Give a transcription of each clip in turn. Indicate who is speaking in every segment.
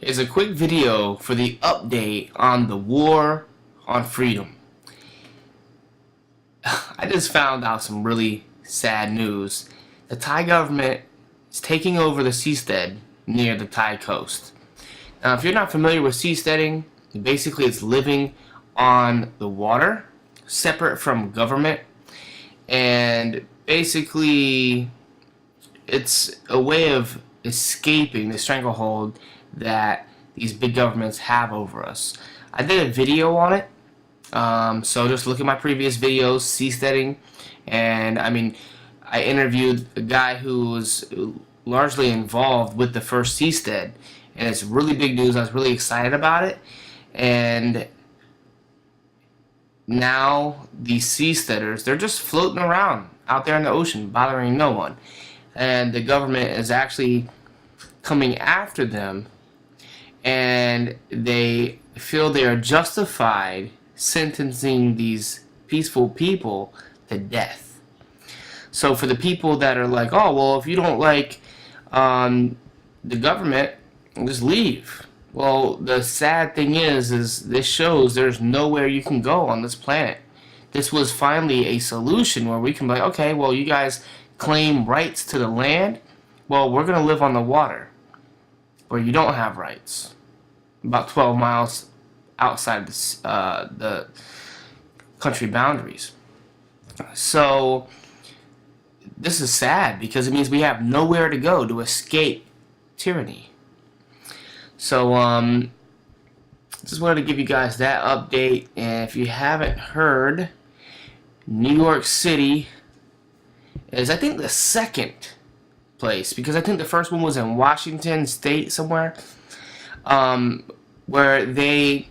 Speaker 1: Here's a quick video for the update on the war on freedom. I just found out some really sad news. The Thai government is taking over the seastead near the Thai coast. Now, if you're not familiar with seasteading, basically it's living on the water, separate from government, and basically it's a way of escaping the stranglehold that these big governments have over us. I did a video on it, so just look at my previous videos, seasteading, and I interviewed a guy who was largely involved with the first seastead, and it's really big news. I was really excited about it, and now these seasteaders, they're just floating around out there in the ocean, bothering no one, and the government is actually coming after them, and they feel they are justified sentencing these peaceful people to death. So for the people that are like, oh, well, if you don't like the government, just leave. Well, the sad thing is this shows there's nowhere you can go on this planet. This was finally a solution where we can be like, okay, well, you guys claim rights to the land. Well, we're going to live on the water where you don't have rights. About 12 miles outside the country boundaries. So this is sad because it means we have nowhere to go to escape tyranny. So just wanted to give you guys that update, and if you haven't heard, New York City is, I think, the second place, because I think the first one was in Washington State somewhere, where they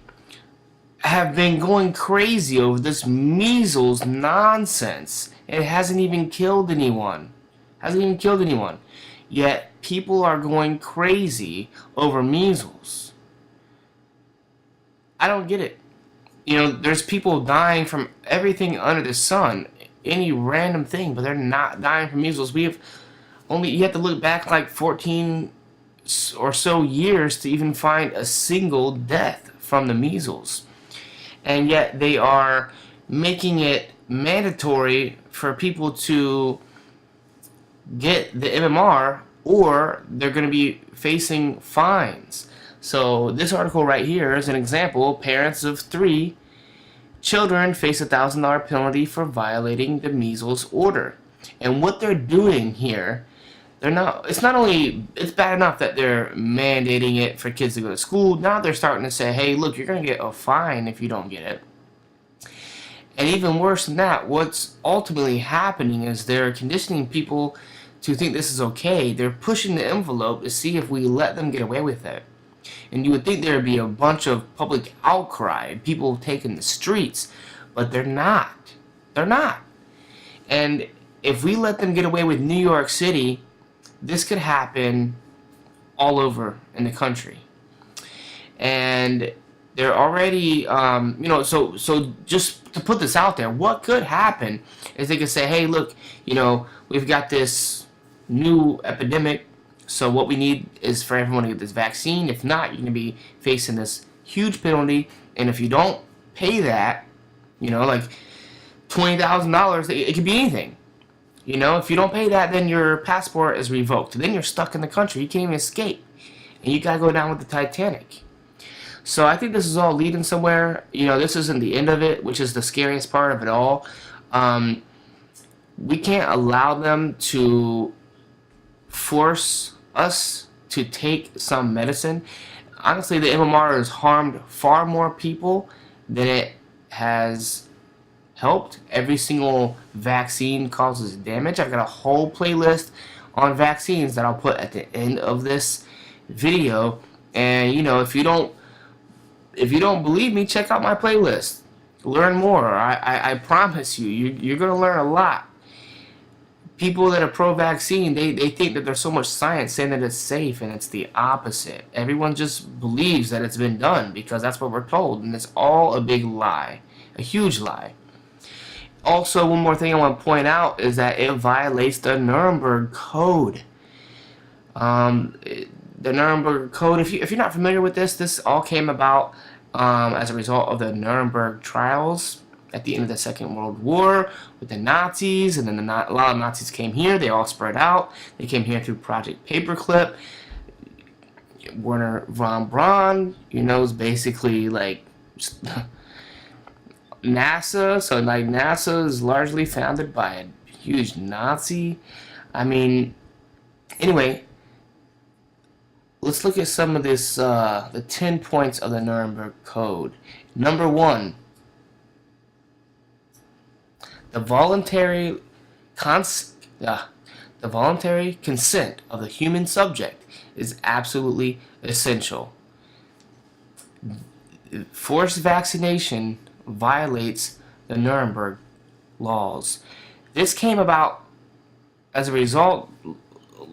Speaker 1: have been going crazy over this measles nonsense. It hasn't even killed anyone. Yet people are going crazy over measles. I don't get it. You know, there's people dying from everything under the sun, any random thing, but they're not dying from measles. You have to look back like 14 or so years to even find a single death from the measles. And yet they are making it mandatory for people to get the MMR, or they're going to be facing fines. So this article right here is an example. Parents of 3 children face a $1,000 penalty for violating the measles order. And what they're doing here, it's bad enough that they're mandating it for kids to go to school. Now they're starting to say, hey, look, you're going to get a fine if you don't get it. And even worse than that, what's ultimately happening is they're conditioning people to think this is okay. They're pushing the envelope to see if we let them get away with it. And you would think there would be a bunch of public outcry, people taking the streets, but they're not. They're not. And if we let them get away with New York City, this could happen all over in the country. And they're already, so just to put this out there, what could happen is they could say, hey, look, we've got this new epidemic, so what we need is for everyone to get this vaccine. If not, you're going to be facing this huge penalty, and if you don't pay that, like $20,000, it could be anything. If you don't pay that, then your passport is revoked. Then you're stuck in the country. You can't even escape. And you got to go down with the Titanic. So I think this is all leading somewhere. This isn't the end of it, which is the scariest part of it all. We can't allow them to force us to take some medicine. Honestly, the MMR has harmed far more people than it has helped. Every single vaccine causes damage. I've got a whole playlist on vaccines that I'll put at the end of this video. And if you don't believe me, check out my playlist. Learn more. I promise you're going to learn a lot. People that are pro-vaccine, they think that there's so much science saying that it's safe, and it's the opposite. Everyone just believes that it's been done because that's what we're told, and it's all a big lie. A huge lie. Also, one more thing I want to point out is that it violates the Nuremberg Code. the Nuremberg Code. If you're not familiar with this all came about as a result of the Nuremberg trials at the end of the Second World War with the Nazis, and then a lot of Nazis came here. They all spread out. They came here through Project Paperclip. Werner von Braun, is basically like NASA. So like NASA is largely founded by a huge Nazi. I mean, anyway, let's look at some of this, the 10 points of the Nuremberg Code. Number 1, the voluntary consent of the human subject is absolutely essential. Forced vaccination violates the Nuremberg laws. This came about as a result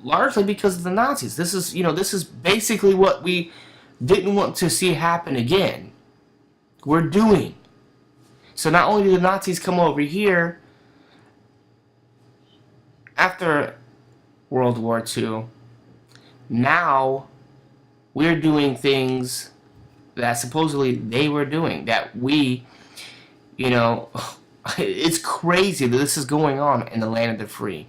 Speaker 1: largely because of the Nazis. This is basically what we didn't want to see happen again. We're doing. So not only did the Nazis come over here after World War II, now we're doing things that supposedly they were doing, that we, it's crazy that this is going on in the land of the free.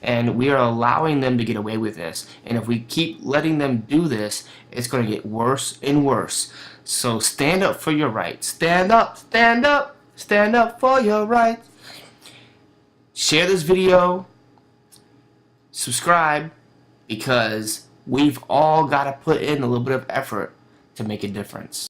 Speaker 1: And we are allowing them to get away with this. And if we keep letting them do this, it's going to get worse and worse. So stand up for your rights. Stand up, stand up, stand up for your rights. Share this video. Subscribe, because we've all got to put in a little bit of effort to make a difference.